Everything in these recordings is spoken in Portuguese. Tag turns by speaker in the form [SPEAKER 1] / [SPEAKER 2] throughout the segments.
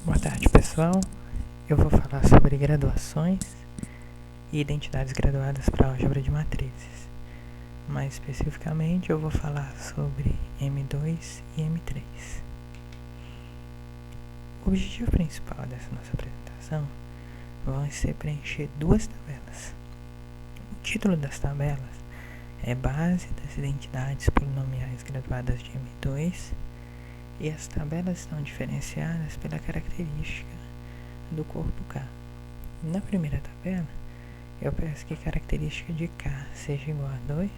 [SPEAKER 1] Boa tarde, pessoal. Eu vou falar sobre graduações e identidades graduadas para álgebra de matrizes. Mais especificamente, eu vou falar sobre M2 e M3. O objetivo principal dessa nossa apresentação vai ser preencher duas tabelas. O título das tabelas é Base das Identidades Polinomiais Graduadas de M2 e as tabelas estão diferenciadas pela característica do corpo K. Na primeira tabela, eu peço que a característica de K seja igual a 2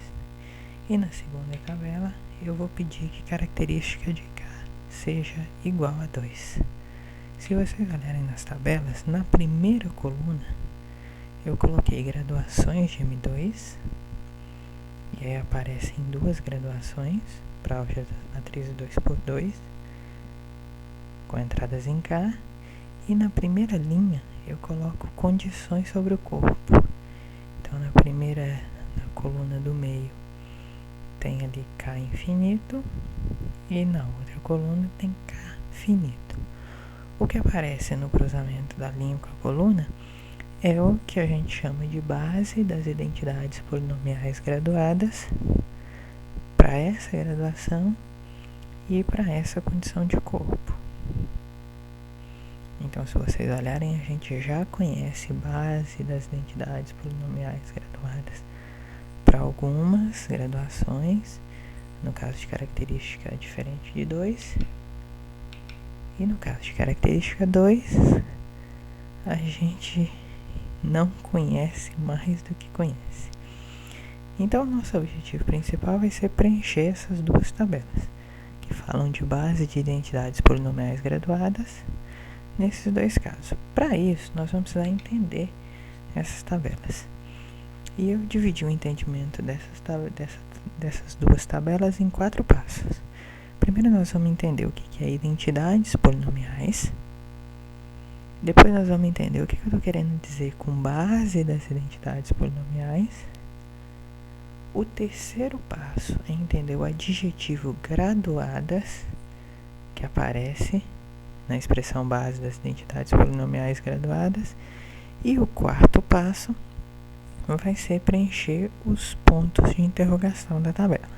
[SPEAKER 1] e na segunda tabela, eu vou pedir que a característica de K seja igual a 2. Se vocês olharem nas tabelas, na primeira coluna, eu coloquei graduações de M2 e aí aparecem duas graduações para álgebra das matrizes 2x2 com entradas em K. E na primeira linha eu coloco condições sobre o corpo. Então na coluna do meio tem ali K infinito e na outra coluna tem K finito. O que aparece no cruzamento da linha com a coluna é o que a gente chama de base das identidades polinomiais graduadas para essa graduação e para essa condição de corpo. Então, se vocês olharem, a gente já conhece base das identidades polinomiais graduadas para algumas graduações, no caso de característica diferente de 2, e no caso de característica 2, a gente não conhece mais do que conhece. Então, nosso objetivo principal vai ser preencher essas duas tabelas, que falam de base de identidades polinomiais graduadas, nesses dois casos. Para isso, nós vamos precisar entender essas tabelas. E eu dividi o entendimento dessas duas tabelas em 4 passos. Primeiro, nós vamos entender o que é identidades polinomiais. Depois, nós vamos entender o que eu estou querendo dizer com base das identidades polinomiais. O terceiro passo é entender o adjetivo graduadas, que aparece na expressão base das identidades polinomiais graduadas. E o quarto passo vai ser preencher os pontos de interrogação da tabela.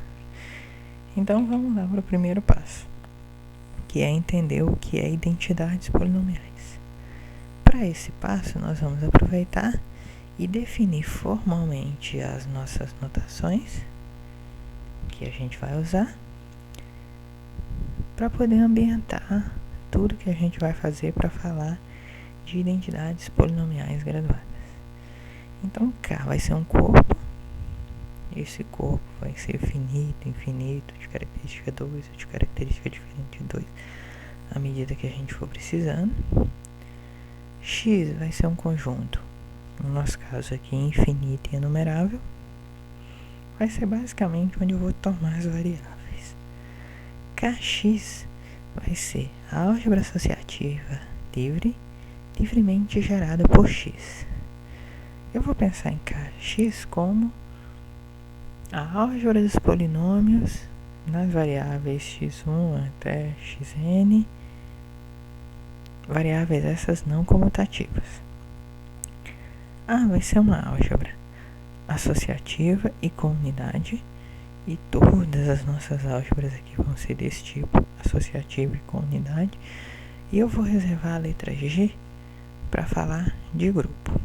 [SPEAKER 1] Então vamos lá para o primeiro passo, que é entender o que é identidades polinomiais. Para esse passo, nós vamos aproveitar e definir formalmente as nossas notações que a gente vai usar para poder ambientar tudo que a gente vai fazer para falar de identidades polinomiais graduadas. Então, K vai ser um corpo. Esse corpo vai ser finito, infinito, de característica 2 ou de característica diferente de 2, à medida que a gente for precisando. X vai ser um conjunto. No nosso caso aqui, infinito e enumerável. Vai ser basicamente onde eu vou tomar as variáveis. Kx vai ser a álgebra associativa livremente gerada por x. Eu vou pensar em Kx como a álgebra dos polinômios nas variáveis x1 até xn, variáveis essas não comutativas. A vai ser uma álgebra associativa e com unidade, e todas as nossas álgebras aqui vão ser desse tipo, associativa e com unidade. E eu vou reservar a letra G para falar de grupo.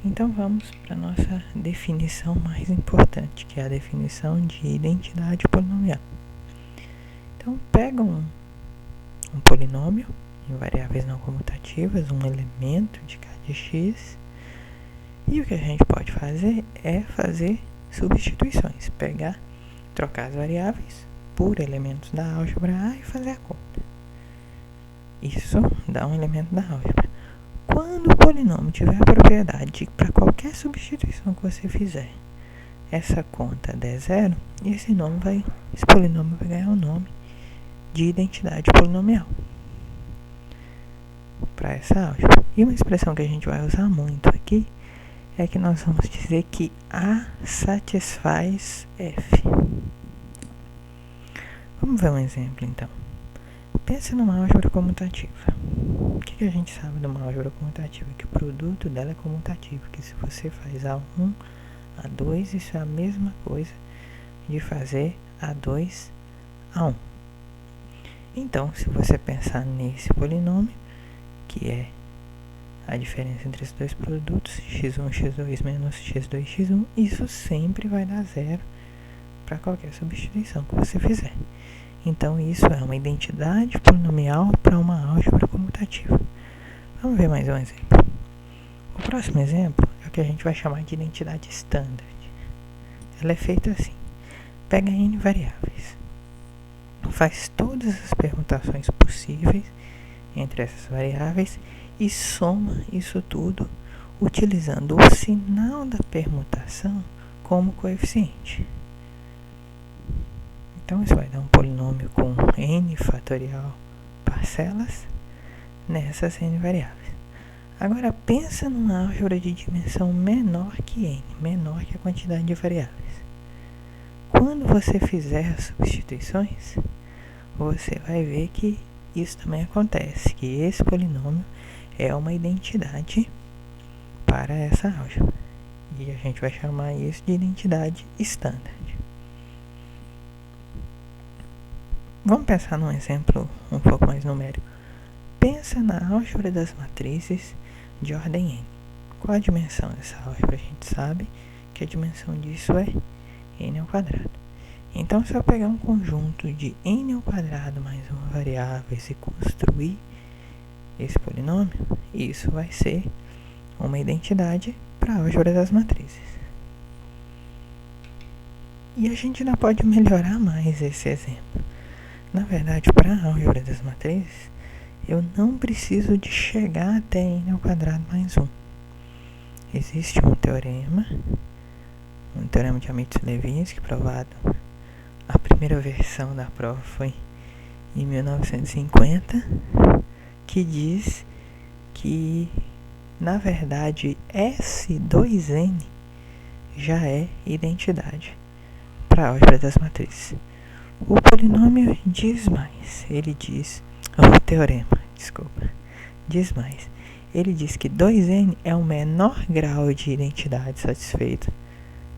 [SPEAKER 1] Então vamos para a nossa definição mais importante, que é a definição de identidade polinomial. Então pega um polinômio em variáveis não comutativas, um elemento de k de x, e o que a gente pode fazer é fazer substituições, trocar as variáveis por elementos da álgebra A e fazer a conta. Isso dá um elemento da álgebra. Quando o polinômio tiver a propriedade de para qualquer substituição que você fizer, essa conta der zero, esse polinômio vai ganhar o nome de identidade polinomial para essa álgebra. E uma expressão que a gente vai usar muito aqui é que nós vamos dizer que A satisfaz F. Vamos ver um exemplo então. Pensa numa álgebra comutativa. O que a gente sabe de uma álgebra comutativa? Que o produto dela é comutativo, que se você faz A1, A2, isso é a mesma coisa de fazer A2, A1. Então, se você pensar nesse polinômio, que é a diferença entre os dois produtos, x1, x2 menos x2, x1, isso sempre vai dar zero para qualquer substituição que você fizer. Então, isso é uma identidade polinomial para uma álgebra comutativa. Vamos ver mais um exemplo. O próximo exemplo é o que a gente vai chamar de identidade standard. Ela é feita assim. Pega n variáveis, faz todas as permutações possíveis entre essas variáveis e soma isso tudo utilizando o sinal da permutação como coeficiente. Então, isso vai dar um polinômio com n fatorial parcelas nessas n variáveis. Agora, pensa numa álgebra de dimensão menor que n, menor que a quantidade de variáveis. Quando você fizer as substituições, você vai ver que isso também acontece, que esse polinômio é uma identidade para essa álgebra. E a gente vai chamar isso de identidade standard. Vamos pensar num exemplo um pouco mais numérico. Pensa na álgebra das matrizes de ordem n. Qual a dimensão dessa álgebra? A gente sabe que a dimensão disso é n ao quadrado. Então, se eu pegar um conjunto de n ao quadrado mais uma variável e construir esse polinômio, isso vai ser uma identidade para a álgebra das matrizes. E a gente ainda pode melhorar mais esse exemplo. Na verdade, para a álgebra das matrizes, eu não preciso de chegar até n ao quadrado mais 1. Existe um teorema de Amites-Levinsky, provado. A primeira versão da prova foi em 1950, que diz que, na verdade, S2n já é identidade para a álgebra das matrizes. O polinômio diz mais, o teorema, diz mais. Ele diz que 2n é o menor grau de identidade satisfeito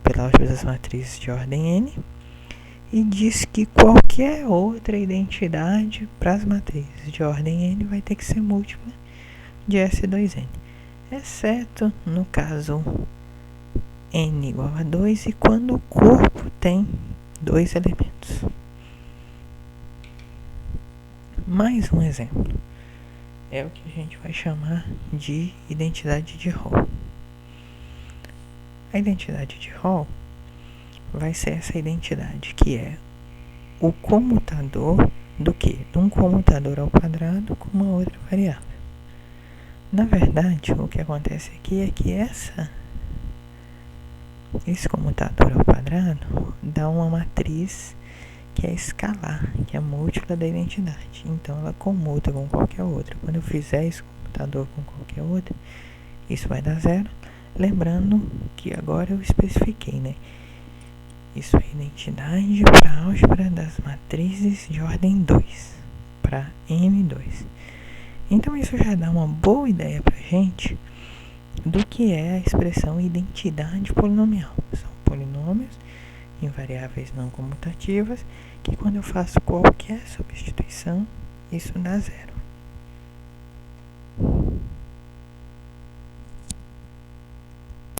[SPEAKER 1] pela álgebra das matrizes de ordem n, e diz que qualquer outra identidade para as matrizes de ordem n vai ter que ser múltipla de S2n, exceto no caso n igual a 2 e quando o corpo tem dois elementos. Mais um exemplo é o que a gente vai chamar de identidade de Hall. A identidade de Hall vai ser essa identidade que é o comutador do quê? De um comutador ao quadrado com uma outra variável. Na verdade, o que acontece aqui é que esse comutador ao quadrado dá uma matriz que é escalar, que é múltipla da identidade. Então, ela comuta com qualquer outra. Quando eu fizer esse computador com qualquer outra, isso vai dar zero. Lembrando que agora eu especifiquei, né? Isso é identidade para a álgebra das matrizes de ordem 2, para M2. Então, isso já dá uma boa ideia para a gente do que é a expressão identidade polinomial. São polinômios em variáveis não comutativas, que quando eu faço qualquer substituição, isso dá zero.